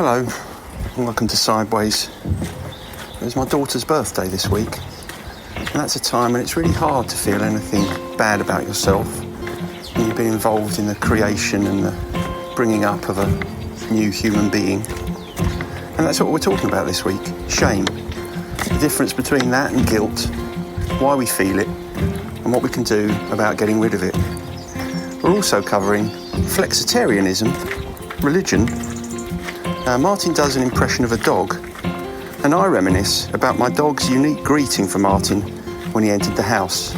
Hello, and welcome to Sideways. It was my daughter's birthday this week, and that's a time when it's really hard to feel anything bad about yourself when you've been involved in the creation and the bringing up of a new human being. And that's what we're talking about this week, shame. The difference between that and guilt, why we feel it, and what we can do about getting rid of it. We're also covering flexitarianism, religion. Martin does an impression of a dog, and I reminisce about my dog's unique greeting for Martin when he entered the house.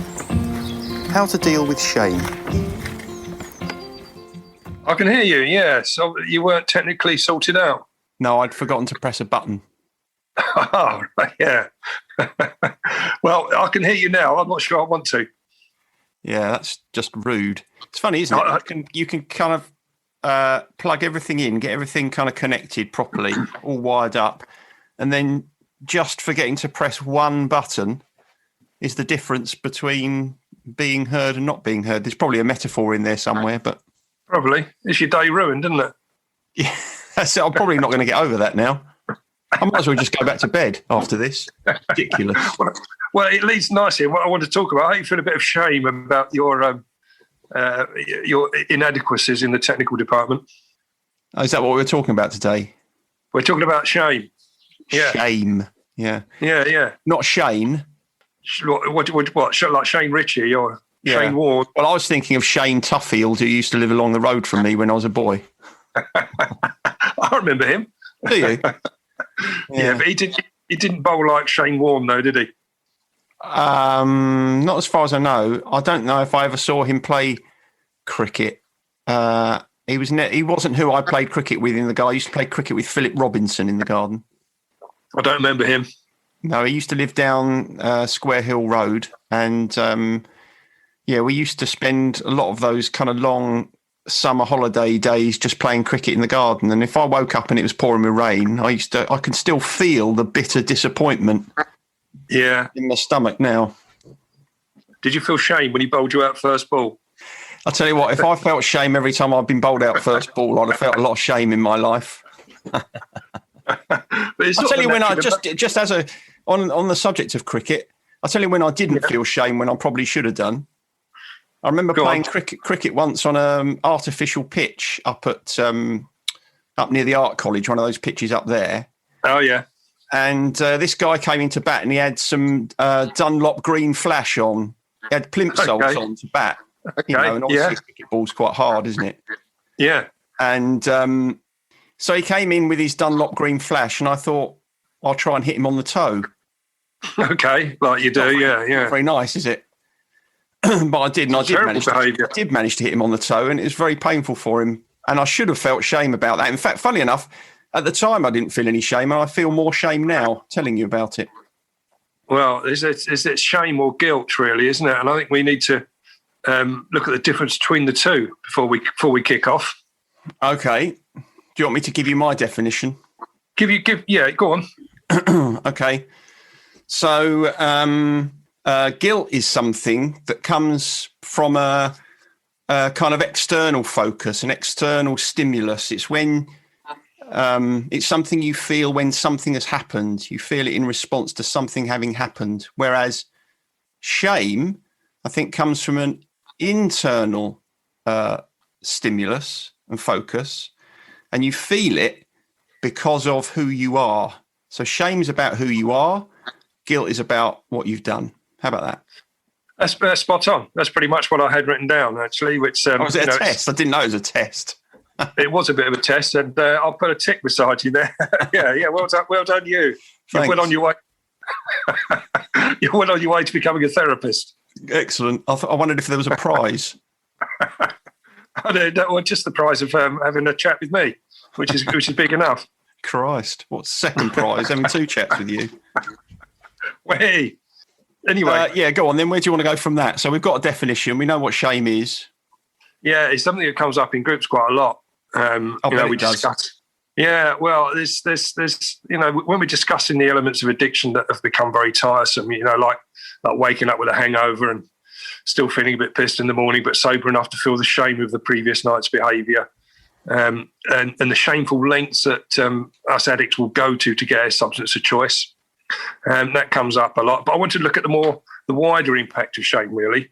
How to deal with shame. I can hear you, yeah. So you weren't technically sorted out. No, I'd forgotten to press a button. Oh, yeah. Well, I can hear you now. I'm not sure I want to. Yeah, that's just rude. It's funny, isn't it? You can kind of plug everything in, get everything kind of connected properly, all wired up, and then just forgetting to press one button is the difference between being heard and not being heard. There's probably a metaphor in there somewhere, but... Probably. It's your day ruined, isn't it? Yeah, that's it. I'm probably not going to get over that now. I might as well just go back to bed after this. Ridiculous. Well, it leads nicely. What I want to talk about, I you feel a bit of shame about your inadequacies in the technical department. Oh, is that what we're talking about today? We're talking about shame. Yeah. Shame. Yeah. Yeah, yeah. Not Shane. What? Like Shane Ritchie or Shane Ward? Well, I was thinking of Shane Tuffield, who used to live along the road from me when I was a boy. I remember him. Do you? Yeah, but he didn't bowl like Shane Warne, though, did he? Not as far as I know. I don't know if I ever saw him play cricket. He wasn't who I played cricket with in the garden. I used to play cricket with Philip Robinson in the garden. I don't remember him. No, he used to live down Square Hill Road, and we used to spend a lot of those kind of long summer holiday days just playing cricket in the garden. And if I woke up and it was pouring with rain, I can still feel the bitter disappointment. Yeah, in my stomach now. Did you feel shame when he bowled you out first ball? I'll tell you what, if I felt shame every time I've been bowled out first ball, I'd have felt a lot of shame in my life. But I'll tell you when I just as a on the subject of cricket, I'll tell you when I didn't feel shame when I probably should have done. I remember playing cricket once on an artificial pitch up near the Art College, one of those pitches up there. Oh yeah. And this guy came into bat and he had some Dunlop green flash on. He had plimsolls on to bat. Okay. And obviously a cricket ball's quite hard, isn't it? Yeah. And so he came in with his Dunlop green flash, and I thought, I'll try and hit him on the toe. Okay, like you do, yeah. Not very nice, is it? But I did, and I did manage to hit him on the toe, and it was very painful for him. And I should have felt shame about that. In fact, funny enough, at the time I didn't feel any shame, and I feel more shame now telling you about it. Well, is it shame or guilt, really, isn't it? And I think we need to look at the difference between the two before we kick off. Okay. Do you want me to give you my definition? Yeah, go on. Okay. So guilt is something that comes from a kind of external focus, an external stimulus. It's when it's something you feel when something has happened. You feel it in response to something having happened. Whereas shame, I think, comes from an internal stimulus and focus, and you feel it because of who you are. So shame's about who you are. Guilt is about what you've done. How about that? That's spot on. That's pretty much what I had written down, actually. Which was it a test? I didn't know it was a test. It was a bit of a test, and I'll put a tick beside you there. yeah. Well done, you. You're well on your way. You're well on your way to becoming a therapist. Excellent. I wondered if there was a prize. Well, just the prize of having a chat with me, which is big enough. Christ, what's the second prize? Having two chats with you. Hey. Anyway, go on then. Where do you want to go from that? So we've got a definition. We know what shame is. Yeah, it's something that comes up in groups quite a lot. We discuss. Yeah, well, there's when we're discussing the elements of addiction that have become very tiresome, like waking up with a hangover and still feeling a bit pissed in the morning, but sober enough to feel the shame of the previous night's behaviour. and the shameful lengths that us addicts will go to get a substance of choice. That comes up a lot. But I want to look at the wider impact of shame, really.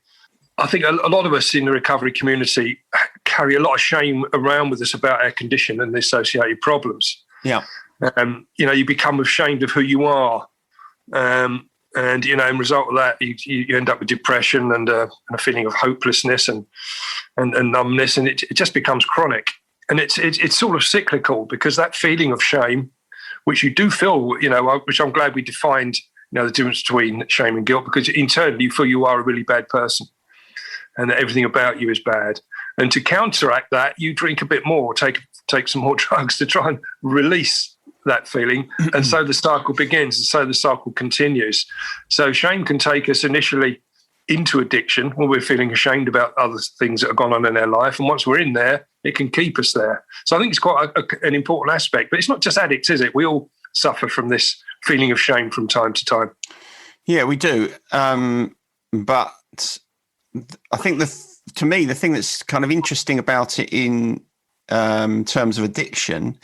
I think a lot of us in the recovery community carry a lot of shame around with us about our condition and the associated problems. Yeah. You become ashamed of who you are. And, in result of that, you end up with depression and a feeling of hopelessness and numbness, and it just becomes chronic. And it's sort of cyclical, because that feeling of shame, which you do feel, which I'm glad we defined, the difference between shame and guilt, because internally you feel you are a really bad person and that everything about you is bad. And to counteract that, you drink a bit more, take some more drugs to try and release that feeling. And so the cycle begins, and so the cycle continues. So shame can take us initially into addiction when we're feeling ashamed about other things that have gone on in our life. And once we're in there, it can keep us there. So I think it's quite an important aspect. But it's not just addicts, is it? We all suffer from this feeling of shame from time to time. Yeah, we do. But I think to me, the thing that's kind of interesting about it in terms of addiction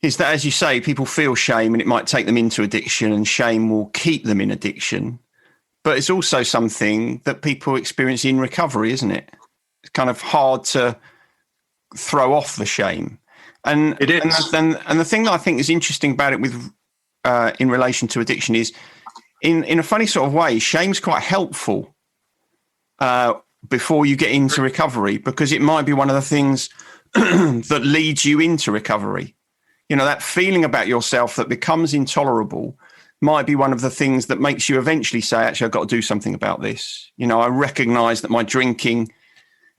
is that, as you say, people feel shame and it might take them into addiction, and shame will keep them in addiction. But it's also something that people experience in recovery, isn't it? It's kind of hard to throw off the shame. And it is. And the thing that I think is interesting about it with in relation to addiction is, in a funny sort of way, shame's quite helpful before you get into recovery, because it might be one of the things that leads you into recovery. That feeling about yourself that becomes intolerable might be one of the things that makes you eventually say, actually, I've got to do something about this. I recognize that my drinking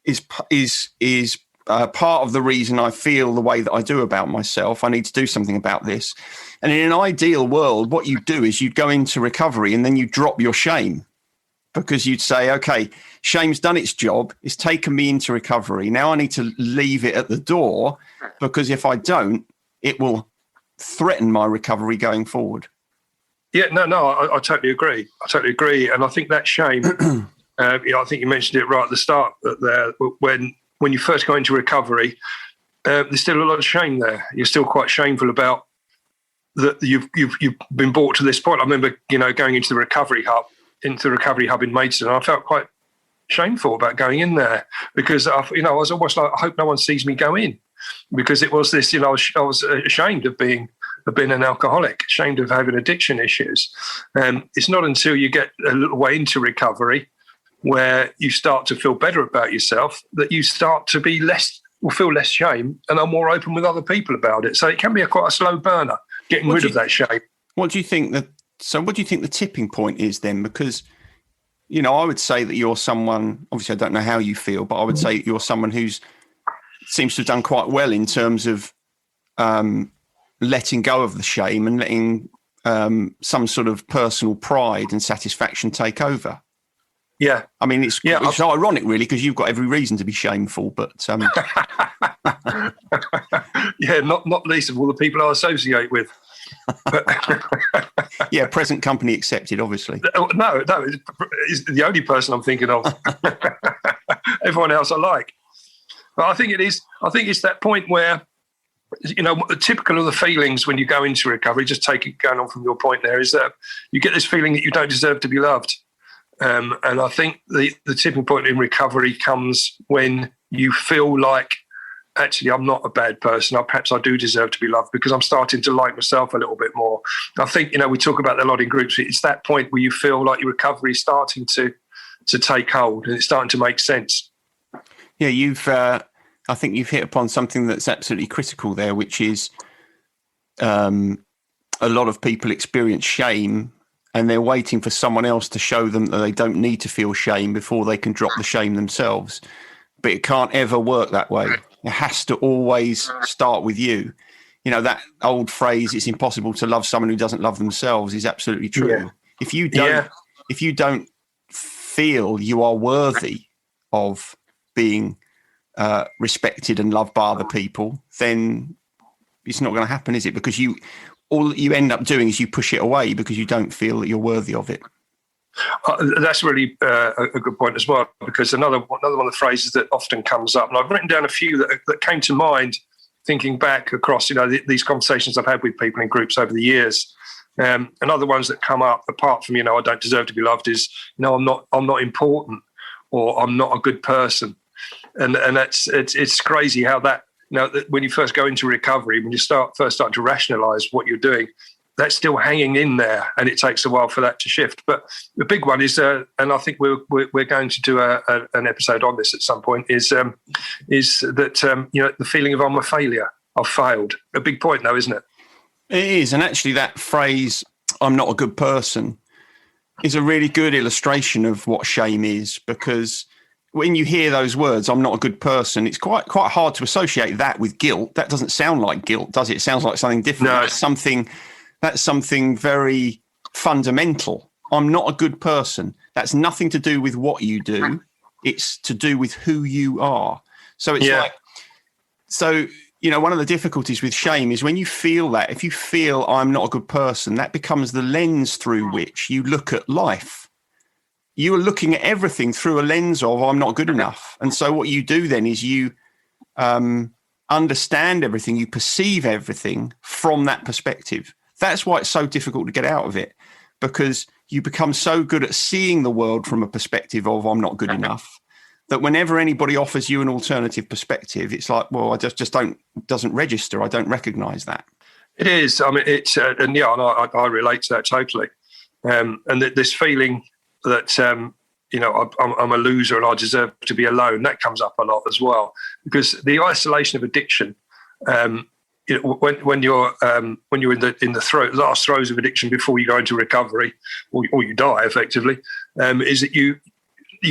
is part of the reason I feel the way that I do about myself. I need to do something about this. And in an ideal world, what you do is you'd go into recovery and then you drop your shame, because you'd say, okay, shame's done its job. It's taken me into recovery. Now I need to leave it at the door, because if I don't, it will threaten my recovery going forward. Yeah, no, I totally agree. And I think that shame, I think you mentioned it right at the start there, when you first go into recovery, there's still a lot of shame there. You're still quite shameful about that you've been brought to this point. I remember, going into the recovery hub in Maidstone, I felt quite shameful about going in there, because I was almost like, I hope no one sees me go in, because it was this, I was ashamed of being an alcoholic, ashamed of having addiction issues. And it's not until you get a little way into recovery where you start to feel better about yourself that you start to feel less shame and are more open with other people about it. So it can be quite a slow burner, getting rid of that shame. What do you think the tipping point is then? Because, I would say that you're someone, obviously I don't know how you feel, but I would say you're someone who's seems to have done quite well in terms of letting go of the shame and letting some sort of personal pride and satisfaction take over. Yeah. I mean, it's ironic, really, because you've got every reason to be shameful, but... yeah, not least of all the people I associate with. Yeah, present company accepted, obviously. No, he's the only person I'm thinking of. Everyone else I like. But I think it's that point where, typical of the feelings when you go into recovery, going on from your point there, is that you get this feeling that you don't deserve to be loved. And I think the tipping point in recovery comes when you feel like, actually, I'm not a bad person. Perhaps I do deserve to be loved, because I'm starting to like myself a little bit more. I think, we talk about that a lot in groups. It's that point where you feel like your recovery is starting to take hold and it's starting to make sense. Yeah, I think you've hit upon something that's absolutely critical there, which is a lot of people experience shame and they're waiting for someone else to show them that they don't need to feel shame before they can drop the shame themselves. But it can't ever work that way. It has to always start with you. That old phrase, it's impossible to love someone who doesn't love themselves, is absolutely true. Yeah. If you don't feel you are worthy of being respected and loved by other people, then it's not going to happen, is it? Because all you end up doing is you push it away because you don't feel that you're worthy of it. That's really a good point as well, because another one of the phrases that often comes up, and I've written down a few that came to mind thinking back across, these conversations I've had with people in groups over the years. And other ones that come up, apart from, I don't deserve to be loved, is, I'm not important, or I'm not a good person. And it's crazy how that, when you first go into recovery, when you first start to rationalize what you're doing, that's still hanging in there, and it takes a while for that to shift. But the big one is, and I think we're going to do an episode on this at some point, is that the feeling of I'm a failure, I've failed. A big point, though, isn't it? It is, and actually, that phrase "I'm not a good person" is a really good illustration of what shame is, because when you hear those words, "I'm not a good person," it's quite hard to associate that with guilt. That doesn't sound like guilt, does it? It sounds like something different. No. That's something very fundamental. I'm not a good person. That's nothing to do with what you do. It's to do with who you are. So it's one of the difficulties with shame is when you feel that, if you feel I'm not a good person, that becomes the lens through which you look at life. You are looking at everything through a lens of I'm not good enough. And so what you do then is you understand everything, you perceive everything from that perspective. That's why it's so difficult to get out of it, because you become so good at seeing the world from a perspective of I'm not good enough, that whenever anybody offers you an alternative perspective, it's like, well, I just doesn't register. I don't recognize that. It is. I mean, it's, and I relate to that totally. And this feeling that, I'm a loser and I deserve to be alone, that comes up a lot as well, because the isolation of addiction, when you're in the last throes of addiction before you go into recovery, or you die effectively, is that you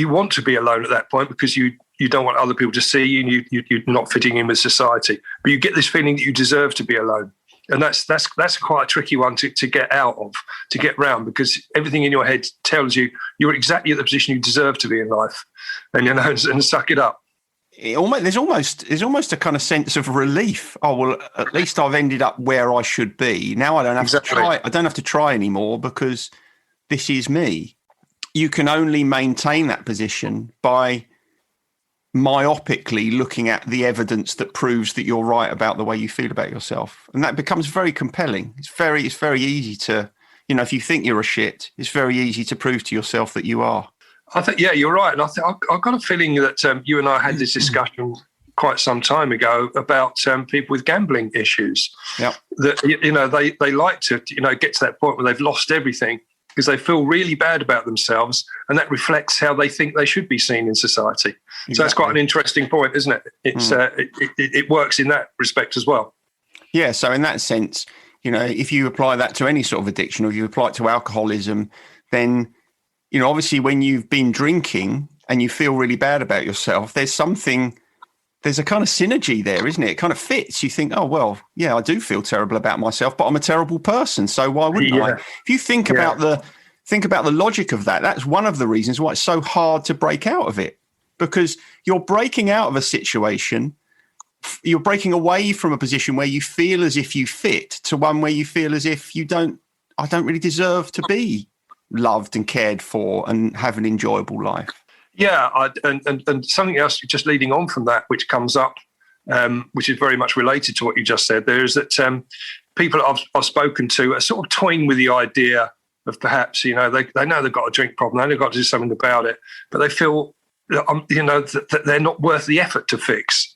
want to be alone at that point, because you don't want other people to see you, and you're not fitting in with society. But you get this feeling that you deserve to be alone, and that's quite a tricky one to get out of, to get round, because everything in your head tells you you're exactly at the position you deserve to be in life, and and suck it up. There's almost a kind of sense of relief. Oh well, at least I've ended up where I should be. Now I don't have to try. I don't have to try anymore, because this is me. You can only maintain that position by myopically looking at the evidence that proves that you're right about the way you feel about yourself, and that becomes very compelling. It's very easy to, if you think you're a shit, it's very easy to prove to yourself that you are. I think, you're right. And I think I've got a feeling that you and I had this discussion quite some time ago about people with gambling issues. Yeah. That, they like to, get to that point where they've lost everything because they feel really bad about themselves, and that reflects how they think they should be seen in society. Exactly. So that's quite an interesting point, isn't it? It's it works in that respect as well. Yeah. So in that sense, if you apply that to any sort of addiction, or if you apply it to alcoholism, then obviously when you've been drinking and you feel really bad about yourself, there's a kind of synergy there, isn't it? It kind of fits. You think, oh, well, yeah, I do feel terrible about myself, but I'm a terrible person. So why wouldn't I? If you think about the logic of that, that's one of the reasons why it's so hard to break out of it, because you're breaking out of a situation, you're breaking away from a position where you feel as if you fit to one where you feel as if I don't really deserve to be loved and cared for and have an enjoyable life. Yeah, and something else just leading on from that, which comes up, which is very much related to what you just said, there is that people I've spoken to are sort of toying with the idea of perhaps, they know they've got a drink problem, they know they've got to do something about it, but they feel, that they're not worth the effort to fix.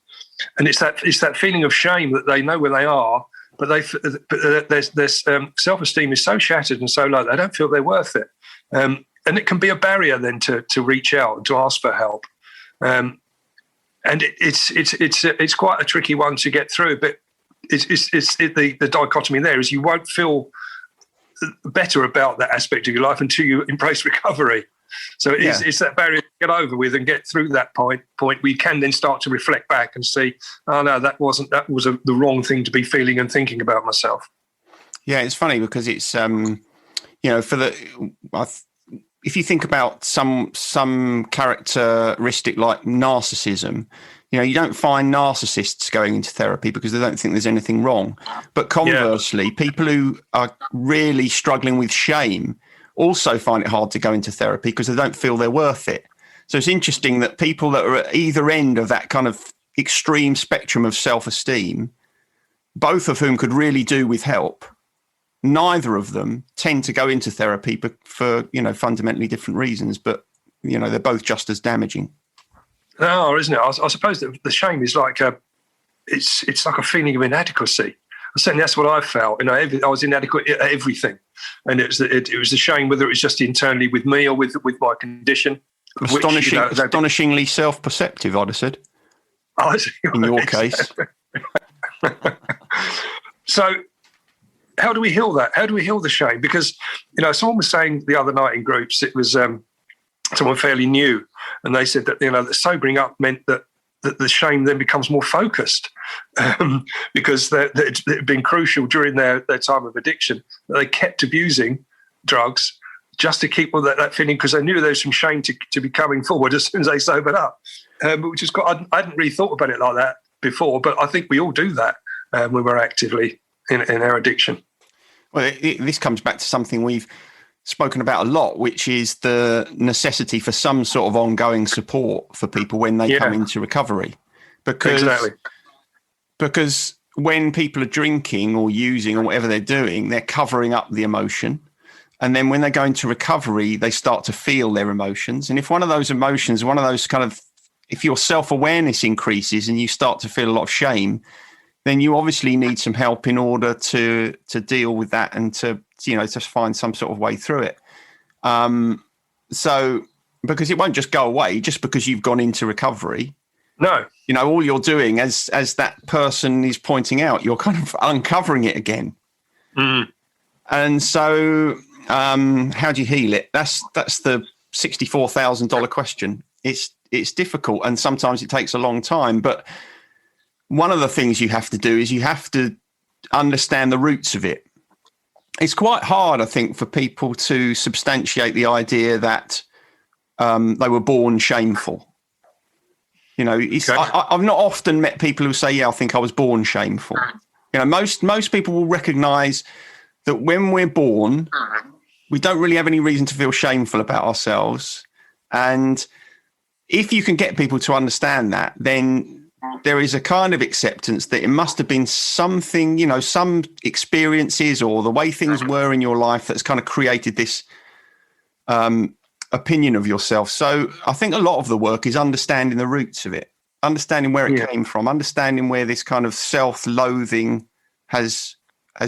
And it's that feeling of shame that they know where they are, but their self-esteem is so shattered and so low, they don't feel they're worth it. And it can be a barrier then to reach out and to ask for help. And it's quite a tricky one to get through, but the dichotomy there is you won't feel better about that aspect of your life until you embrace recovery. So it's that barrier to get over with and get through that point where you can then start to reflect back and see, oh no, that was the wrong thing to be feeling and thinking about myself. Yeah, it's funny because it's if you think about some characteristic like narcissism, you don't find narcissists going into therapy because they don't think there's anything wrong. But conversely, people who are really struggling with shame also find it hard to go into therapy because they don't feel they're worth it. So it's interesting that people that are at either end of that kind of extreme spectrum of self-esteem, both of whom could really do with help, neither of them tend to go into therapy for fundamentally different reasons, but they're both just as damaging. No, isn't it? I suppose that the shame is like it's like a feeling of inadequacy. Certainly, that's what I felt. I was inadequate at everything, and it was a shame whether it was just internally with me or with my condition. Astonishingly self-perceptive, I'd have said. In your case. So, how do we heal that? How do we heal the shame? Because someone was saying the other night in groups, it was someone fairly new, and they said that that sobering up meant that the shame then becomes more focused, because it had been crucial during their time of addiction that they kept abusing drugs just to keep all that feeling, because they knew there was some shame to be coming forward as soon as they sobered up, which is quite, I hadn't really thought about it like that before, but I think we all do that when we're actively in our addiction. Well, this comes back to something we've spoken about a lot, which is the necessity for some sort of ongoing support for people when they come into recovery. Because when people are drinking or using or whatever they're doing, they're covering up the emotion. And then when they go into recovery, they start to feel their emotions. And if one of those emotions, if your self-awareness increases and you start to feel a lot of shame, then you obviously need some help in order to deal with that and to find some sort of way through it. So because it won't just go away just because you've gone into recovery. No. All you're doing, as that person is pointing out, you're kind of uncovering it again. Mm. And so how do you heal it? That's the $64,000 question. It's difficult, and sometimes it takes a long time, but one of the things you have to do is you have to understand the roots of it. It's quite hard, I think, for people to substantiate the idea that they were born shameful. I've not often met people who say, "Yeah, I think I was born shameful." Most people will recognise that when we're born, we don't really have any reason to feel shameful about ourselves. And if you can get people to understand that, then there is a kind of acceptance that it must have been something, some experiences or the way things were in your life that's kind of created this opinion of yourself. So I think a lot of the work is understanding the roots of it, understanding where it came from, understanding where this kind of self-loathing has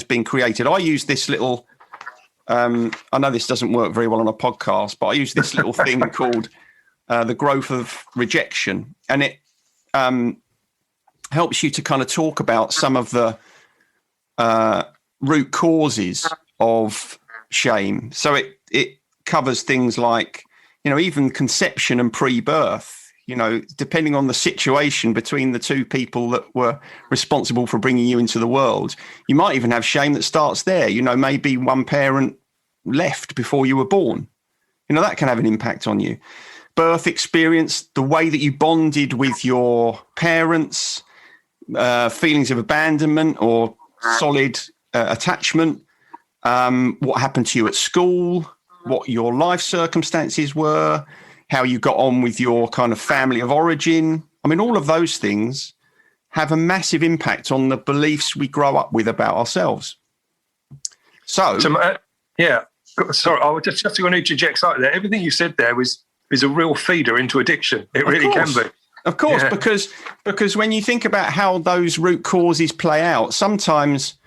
been created. I use this little, I know this doesn't work very well on a podcast, but I use this little thing called the growth of rejection. And it helps you to kind of talk about some of the root causes of shame. So it covers things like, even conception and pre-birth, depending on the situation between the two people that were responsible for bringing you into the world. You might even have shame that starts there. Maybe one parent left before you were born. That can have an impact on you. Birth experience, the way that you bonded with your parents, feelings of abandonment or solid attachment, what happened to you at school, what your life circumstances were, how you got on with your kind of family of origin. I mean, all of those things have a massive impact on the beliefs we grow up with about ourselves. So yeah, sorry, I was just going to interject slightly there. Everything you said there is a real feeder into addiction. It really can be. Of course, because when you think about how those root causes play out, sometimes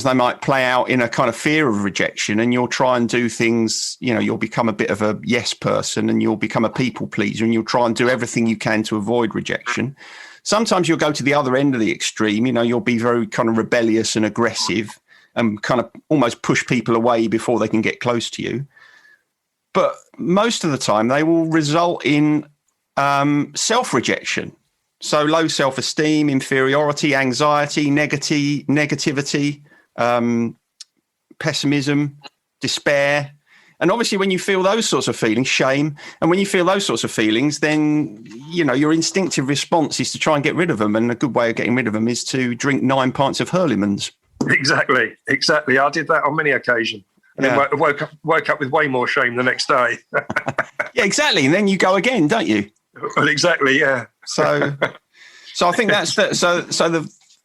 they might play out in a kind of fear of rejection, and you'll try and do things, you'll become a bit of a yes person and you'll become a people pleaser and you'll try and do everything you can to avoid rejection. Sometimes you'll go to the other end of the extreme, you'll be very kind of rebellious and aggressive and kind of almost push people away before they can get close to you. But most of the time they will result in self-rejection. So low self-esteem, inferiority, anxiety, negativity, pessimism, despair. And obviously when you feel those sorts of feelings, shame, and when you feel those sorts of feelings, then, your instinctive response is to try and get rid of them. And a good way of getting rid of them is to drink 9 pints of Hurlemans. Exactly. I did that on many occasions. and then woke up with way more shame the next day. Yeah, exactly. And then you go again, don't you? Well, exactly. Yeah. So I think that's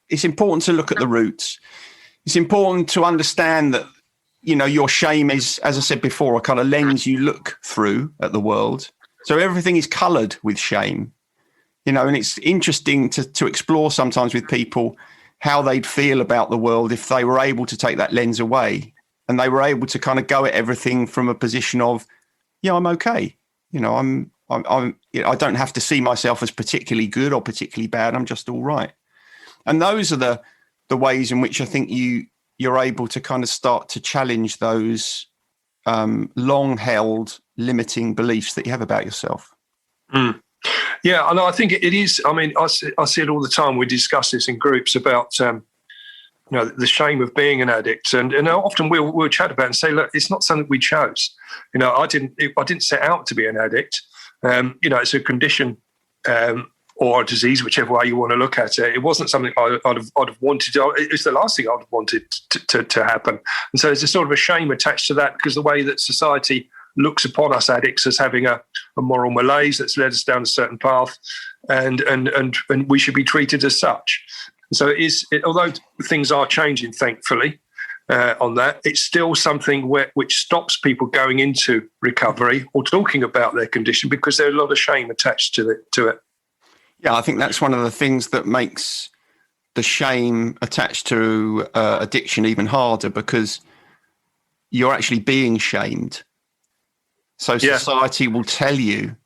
it's important to look at the roots. It's important to understand that, your shame is, as I said before, a kind of lens you look through at the world. So everything is coloured with shame, and it's interesting to explore sometimes with people how they'd feel about the world if they were able to take that lens away and they were able to kind of go at everything from a position of, yeah, I'm okay. I don't have to see myself as particularly good or particularly bad. I'm just all right. And those are the ways in which I think you're able to kind of start to challenge those long-held limiting beliefs that you have about yourself. Mm. Yeah, and I think it is. I mean, I see it all the time. We discuss this in groups about the shame of being an addict, and often we'll chat about it and say, look, it's not something we chose. I didn't set out to be an addict. It's a condition or a disease, whichever way you want to look at it. It wasn't something I'd have wanted. It's the last thing I'd have wanted to happen. And so there's a sort of a shame attached to that, because the way that society looks upon us addicts as having a moral malaise that's led us down a certain path, and we should be treated as such. And so although things are changing, thankfully, on that, it's still something which stops people going into recovery or talking about their condition, because there's a lot of shame attached to it. Yeah, I think that's one of the things that makes the shame attached to addiction even harder, because you're actually being shamed. So society will tell you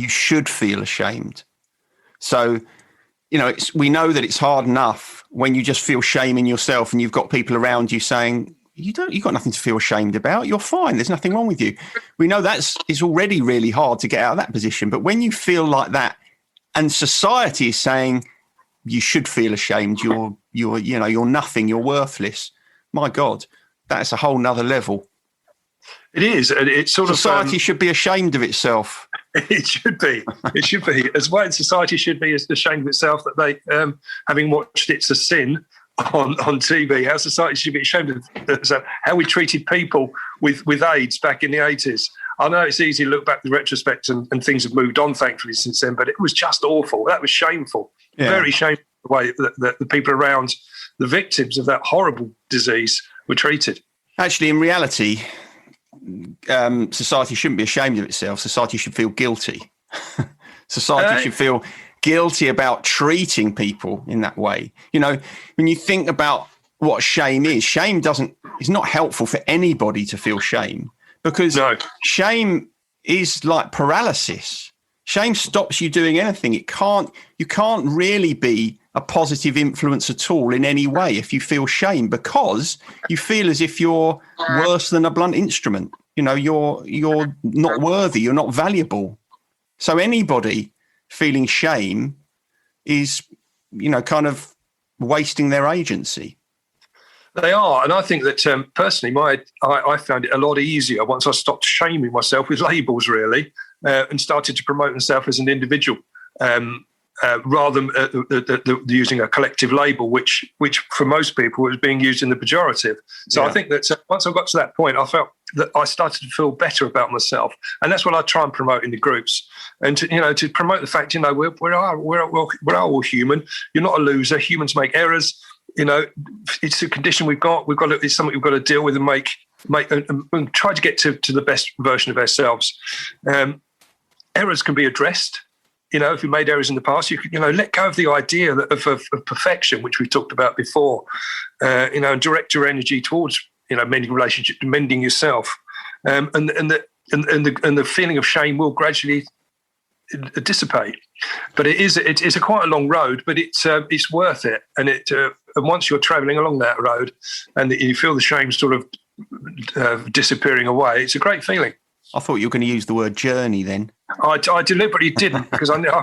should feel ashamed. So, we know that it's hard enough when you just feel shame in yourself and you've got people around you saying, you've got nothing to feel ashamed about. You're fine. There's nothing wrong with you. We know it's already really hard to get out of that position. But when you feel like that, and society is saying you should feel ashamed, you're nothing, you're worthless. My God, that's a whole nother level. It is. It's sort of society should be ashamed of itself. It should be. It should be. As well, society should be ashamed of itself that they, having watched It's a Sin on TV, how society should be ashamed of how we treated people with AIDS back in the 80s. I know it's easy to look back in retrospect and things have moved on, thankfully, since then, but it was just awful. That was shameful. Yeah. Very shameful the way that the people around the victims of that horrible disease were treated. Actually, in reality, society shouldn't be ashamed of itself. Society should feel guilty. Society should feel guilty about treating people in that way. When you think about what shame is not helpful for anybody to feel shame, because shame is like paralysis. Shame stops you doing anything. You can't really be a positive influence at all in any way if you feel shame, because you feel as if you're worse than a blunt instrument. You're not worthy. You're not valuable. So anybody feeling shame is, kind of wasting their agency. They are, and I think that personally, I found it a lot easier once I stopped shaming myself with labels, really, and started to promote myself as an individual, rather than using a collective label, which for most people was being used in the pejorative. So I think that once I got to that point, I felt that I started to feel better about myself, and that's what I try and promote in the groups, and to promote the fact, we're all human. You're not a loser. Humans make errors. It's a condition we've got. It's something we've got to deal with and make and try to get to the best version of ourselves. Errors can be addressed. If you made errors in the past, you could, let go of the idea of perfection, which we talked about before. And direct your energy towards, mending relationship, mending yourself, and the feeling of shame will gradually dissipate. But it's a quite a long road, but it's worth it. And and once you're travelling along that road, and you feel the shame sort of disappearing away, it's a great feeling. I thought you were going to use the word journey then. I deliberately didn't, because I didn't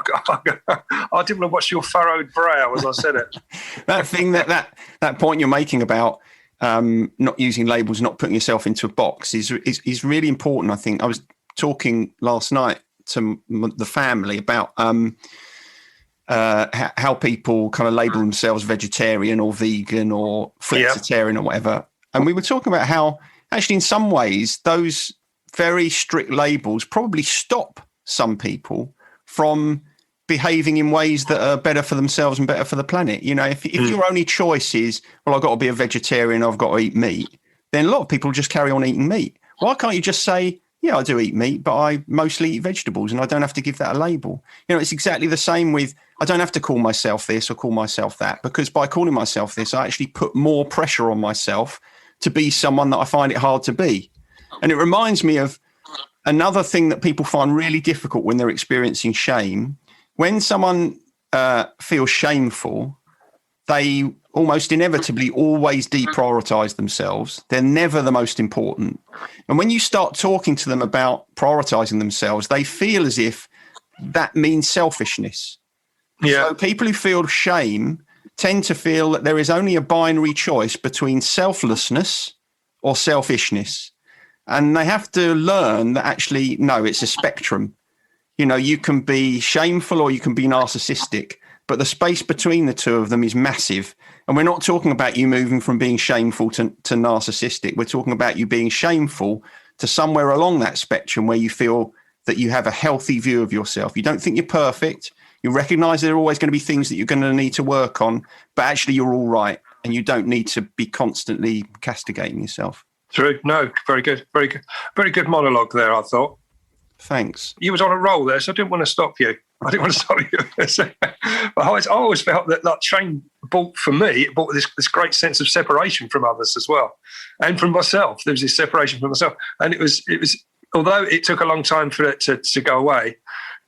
want to watch your furrowed brow as I said it. That thing, that point you're making about not using labels, not putting yourself into a box is really important. I think I was talking last night to the family about how people kind of label themselves vegetarian or vegan or flexitarian or whatever. And we were talking about how actually, in some ways, those very strict labels probably stop some people from behaving in ways that are better for themselves and better for the planet. You know, if your only choice is, well, I've got to be a vegetarian, I've got to eat meat, then a lot of people just carry on eating meat. Why can't you just say, yeah, I do eat meat, but I mostly eat vegetables, and I don't have to give that a label? You know, it's exactly the same with, I don't have to call myself this or call myself that, because by calling myself this, I actually put more pressure on myself to be someone that I find it hard to be. And it reminds me of another thing that people find really difficult when they're experiencing shame. When someone feels shameful, they almost inevitably always deprioritize themselves. They're never the most important. And when you start talking to them about prioritizing themselves, they feel as if that means selfishness. Yeah. So people who feel shame tend to feel that there is only a binary choice between selflessness or selfishness. And they have to learn that actually, no, it's a spectrum. You know, you can be shameful or you can be narcissistic, but the space between the two of them is massive. And we're not talking about you moving from being shameful to narcissistic. We're talking about you being shameful to somewhere along that spectrum where you feel that you have a healthy view of yourself. You don't think you're perfect. You recognize there are always going to be things that you're going to need to work on, but actually you're all right and you don't need to be constantly castigating yourself. True. No, very good. Very good. Very good monologue there, I thought. Thanks. You was on a roll there, so I didn't want to stop you. But I always felt that shame brought this great sense of separation from others as well, and from myself. There was this separation from myself, and it was. Although it took a long time for it to go away,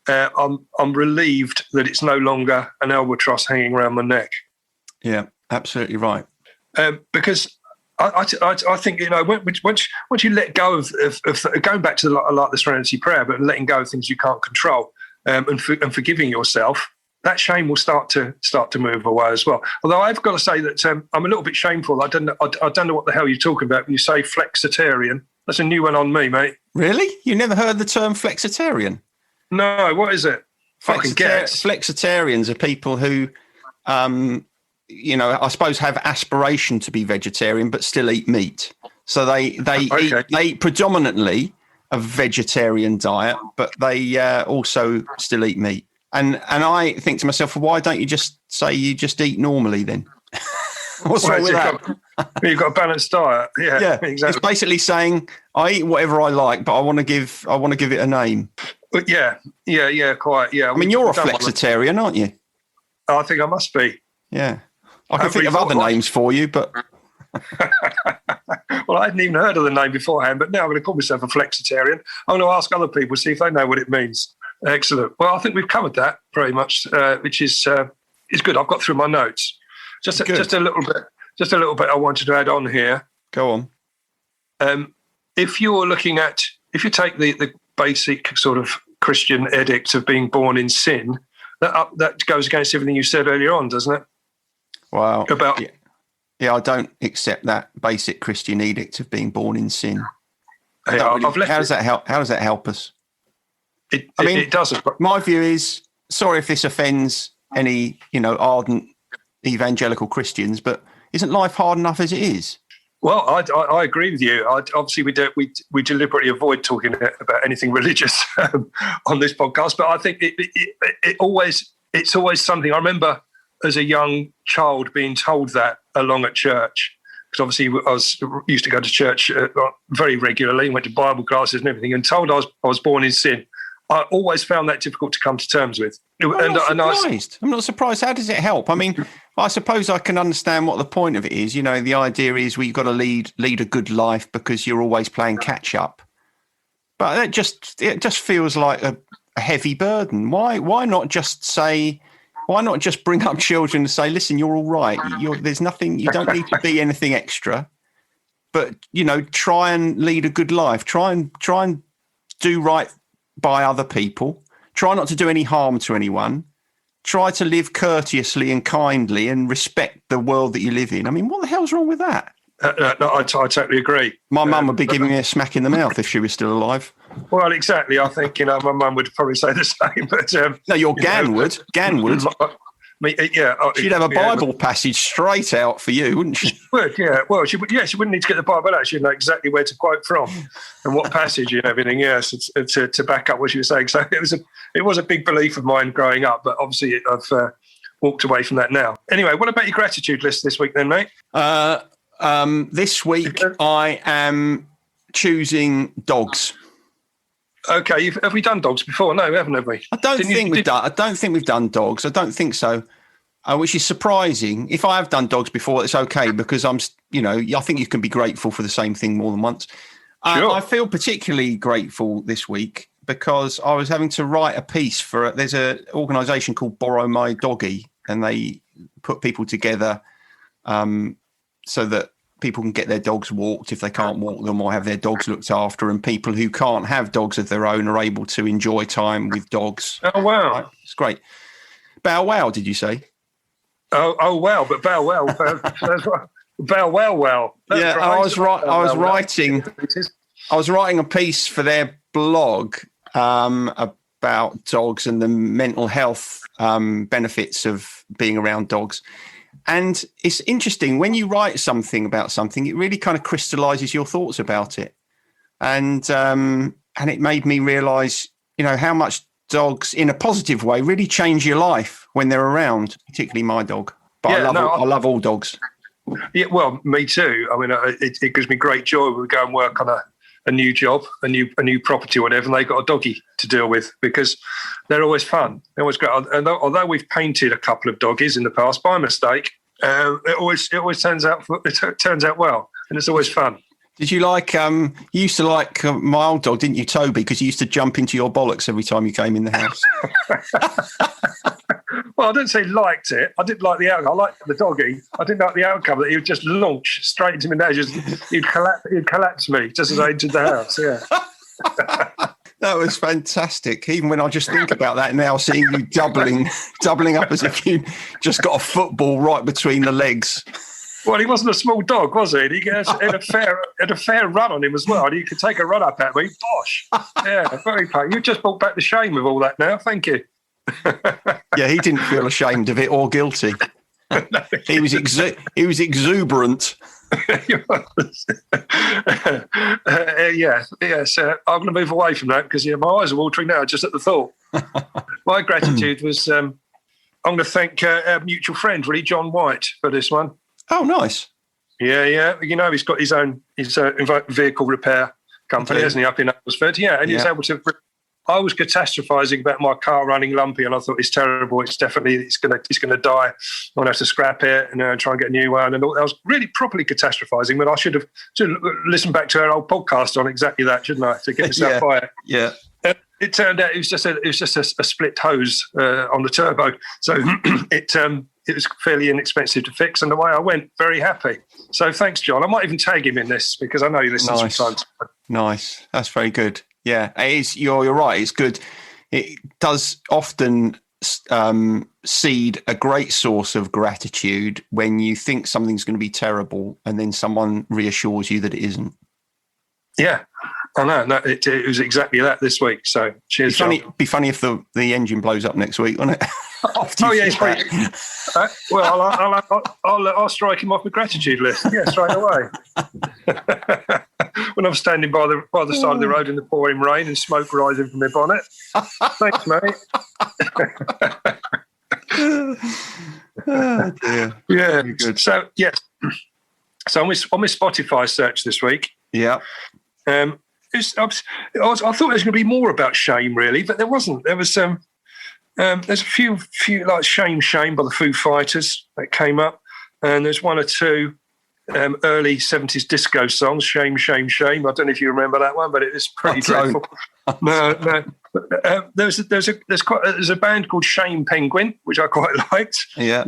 I'm relieved that it's no longer an albatross hanging around my neck. Yeah, absolutely right. Because I think, you know, once you let go of going back to the Serenity Prayer, but letting go of things you can't control, and forgiving yourself, that shame will start to move away as well. Although I've got to say that I'm a little bit shameful. I don't know what the hell you're talking about when you say flexitarian. That's a new one on me, mate. Really? You never heard the term flexitarian? No. What is it? Flexitarians are people who, you know, I suppose have aspiration to be vegetarian but still eat meat. So they eat predominantly a vegetarian diet, but they also still eat meat. And I think to myself, well, why don't you just say you just eat normally then? What's wrong with that? You've got a balanced diet. Yeah, exactly. It's basically saying I eat whatever I like, but I want to give it a name. Yeah, quite. Yeah. I mean, you're a flexitarian, aren't you? I think I must be. Yeah. I can think of other names for you, but... Well, I hadn't even heard of the name beforehand, but now I'm going to call myself a flexitarian. I'm going to ask other people, see if they know what it means. Excellent. Well, I think we've covered that very much, which is good. I've got through my notes. Just a little bit I wanted to add on here. Go on. If you take the basic sort of Christian edict of being born in sin, that goes against everything you said earlier on, doesn't it? Wow. Yeah, I don't accept that basic Christian edict of being born in sin. How does that help us? It doesn't. My view is, sorry if this offends any, you know, ardent evangelical Christians, but isn't life hard enough as it is? Well, I agree with you. Obviously, we deliberately avoid talking about anything religious on this podcast, but I think it's always something. I remember as a young child being told that along at church, because obviously I used to go to church very regularly, went to Bible classes and everything, and told I was born in sin. I always found that difficult to come to terms with. I'm not surprised. How does it help? I mean, I suppose I can understand what the point of it is. You know, the idea is you've got to lead a good life because you're always playing catch up. But it just feels like a heavy burden. Why not just say? Why not just bring up children and say, listen, you're all right. There's nothing. You don't need to be anything extra. But you know, try and lead a good life. Try and do right by other people. Try not to do any harm to anyone. Try to live courteously and kindly and respect the world that you live in. I mean, what the hell's wrong with that? No, I totally agree. My mum would be giving me a smack in the mouth if she was still alive. Well, exactly. I think, you know, my mum would probably say the same. But no, your Gan would. Gan would. She'd have a Bible passage straight out for you, wouldn't she? She would, yeah. Well, she would. Yeah, she wouldn't need to get the Bible out. She'd know exactly where to quote from and what passage and everything. Yes, to back up what she was saying. So it was a big belief of mine growing up, but obviously I've walked away from that now. Anyway, what about your gratitude list this week, then, mate? This week I am choosing dogs. Okay, have we done dogs before? No, we haven't, have we? I don't think we've done dogs. I don't think so. Which is surprising. If I have done dogs before, it's okay because I think you can be grateful for the same thing more than once. Sure. I feel particularly grateful this week because I was having to write a piece for there's an organisation called Borrow My Doggy, and they put people together so that people can get their dogs walked if they can't walk them or have their dogs looked after, and people who can't have dogs of their own are able to enjoy time with dogs. Oh, wow. Right? It's great. Bow wow, did you say? Oh wow, but bow wow. Bow wow. Yeah, I was writing a piece for their blog about dogs and the mental health benefits of being around dogs. And it's interesting, when you write something about something, it really kind of crystallizes your thoughts about it. And it made me realize, how much dogs in a positive way really change your life when they're around, particularly my dog. But I love all dogs. Yeah, well, me too. I mean, it gives me great joy when we go and work on a new job, a new property, or whatever, and they've got a doggy to deal with because they're always fun. They're always great. And although we've painted a couple of doggies in the past by mistake, it always turns out well, and it's always fun. Did you you used to like my old dog, didn't you, Toby? Because he used to jump into your bollocks every time you came in the house. Well, I didn't say liked it. I didn't like the outcome. I liked the doggy. I didn't like the outcome that he would just launch straight into me. He'd collapse me just as I entered the house. Yeah. That was fantastic. Even when I just think about that now, seeing you doubling up as if you just got a football right between the legs. Well, he wasn't a small dog, was he? He had a fair run on him as well. And he could take a run up at me. Bosh. Yeah, very painful. You just brought back the shame of all that now. Thank you. Yeah, he didn't feel ashamed of it or guilty. No, he was exuberant. Yes. I'm going to move away from that because my eyes are watering now just at the thought. My gratitude was I'm going to thank our mutual friend, really, John White, for this one. Oh, nice. Yeah. He's got his own vehicle repair company, hasn't he, up in Aylesford? Yeah, and he's able to. I was catastrophizing about my car running lumpy, and I thought it's terrible. It's going to die. I'm going to have to scrap it and try and get a new one. And I was really properly catastrophizing, but I should have listened back to our old podcast on exactly that, shouldn't I, to get myself by it? Yeah. It turned out it was just a split hose on the turbo, so it was fairly inexpensive to fix, and away I went, very happy. So thanks, John. I might even tag him in this because I know he listens sometimes. Nice. That's very good. Yeah, it is. You're right. It's good. It does often seed a great source of gratitude when you think something's going to be terrible and then someone reassures you that it isn't. Yeah, I know. No, it was exactly that this week. So cheers. Be funny if the engine blows up next week, wouldn't it? It's great. Well, I'll strike him off my gratitude list. Yeah, straight away. When I'm standing by the side of the road in the pouring rain and smoke rising from my bonnet. Thanks, mate. Oh, dear. Yeah. Good. So yes. So on my Spotify search this week. Yeah. I thought there was going to be more about shame, really, but there wasn't. There was there's a few like Shame by the Foo Fighters that came up, and there's one or two early 70s disco songs, Shame. I don't know if you remember that one, but it was pretty dreadful. No. There's a band called Shame Penguin, which I quite liked. Yeah.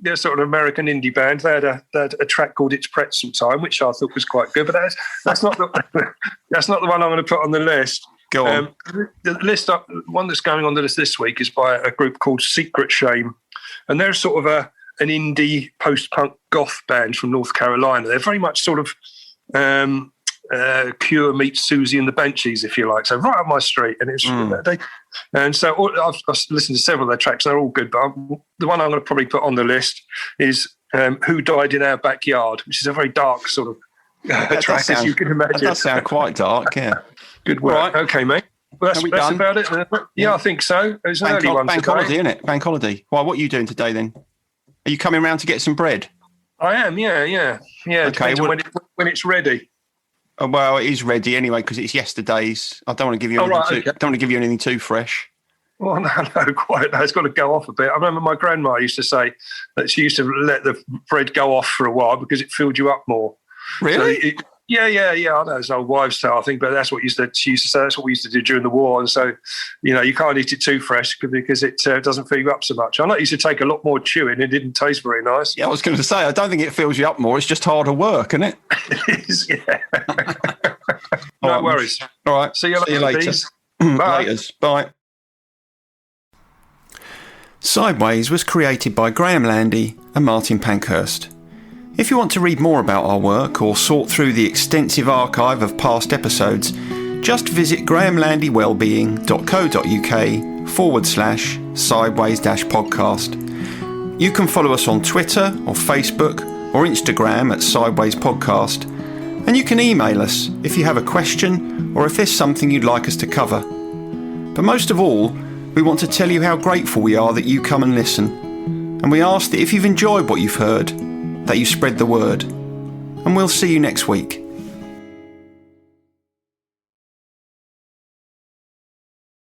They're sort of American indie band. They had a track called It's Pretzel Time, which I thought was quite good, but that's not the one I'm going to put on the list. Go on. The list, one that's going on the list this week is by a group called Secret Shame, and they're sort of an indie post-punk goth band from North Carolina. They're very much sort of Cure meets Susie and the Banshees, if you like. So right up my street, and it's and so I've listened to several of their tracks. They're all good, but the one I'm going to probably put on the list is "Who Died in Our Backyard," which is a very dark sort of track, as you can imagine. That does sound quite dark, yeah. Good work. Right. Okay, mate. Well, that's about it. Yeah, I think so. It's an early one. Bank holiday, isn't it? Bank holiday. Well, what are you doing today then? Are you coming around to get some bread? I am. Yeah. Okay. When it's ready. Well, it is ready anyway because it's yesterday's. I don't want to give you. Don't want to give you anything too fresh. Well, no, quite. No, it's got to go off a bit. I remember my grandma used to say that she used to let the bread go off for a while because it filled you up more. Really? So yeah. I know it's an old wives' tale, I think, but that's what she used to say. That's what we used to do during the war. And so, you can't eat it too fresh because it doesn't fill you up so much. I know it used to take a lot more chewing. It didn't taste very nice. Yeah, I was going to say, I don't think it fills you up more. It's just harder work, isn't it? It is, yeah. No worries. All right. See you later. Bye. Laters. Bye. Sideways was created by Graham Landy and Martin Pankhurst. If you want to read more about our work or sort through the extensive archive of past episodes, just visit grahamlandywellbeing.co.uk/sideways-podcast. You can follow us on Twitter or Facebook or Instagram at Sideways Podcast, and you can email us if you have a question or if there's something you'd like us to cover. But most of all, we want to tell you how grateful we are that you come and listen, and we ask that if you've enjoyed what you've heard, that you spread the word. And we'll see you next week.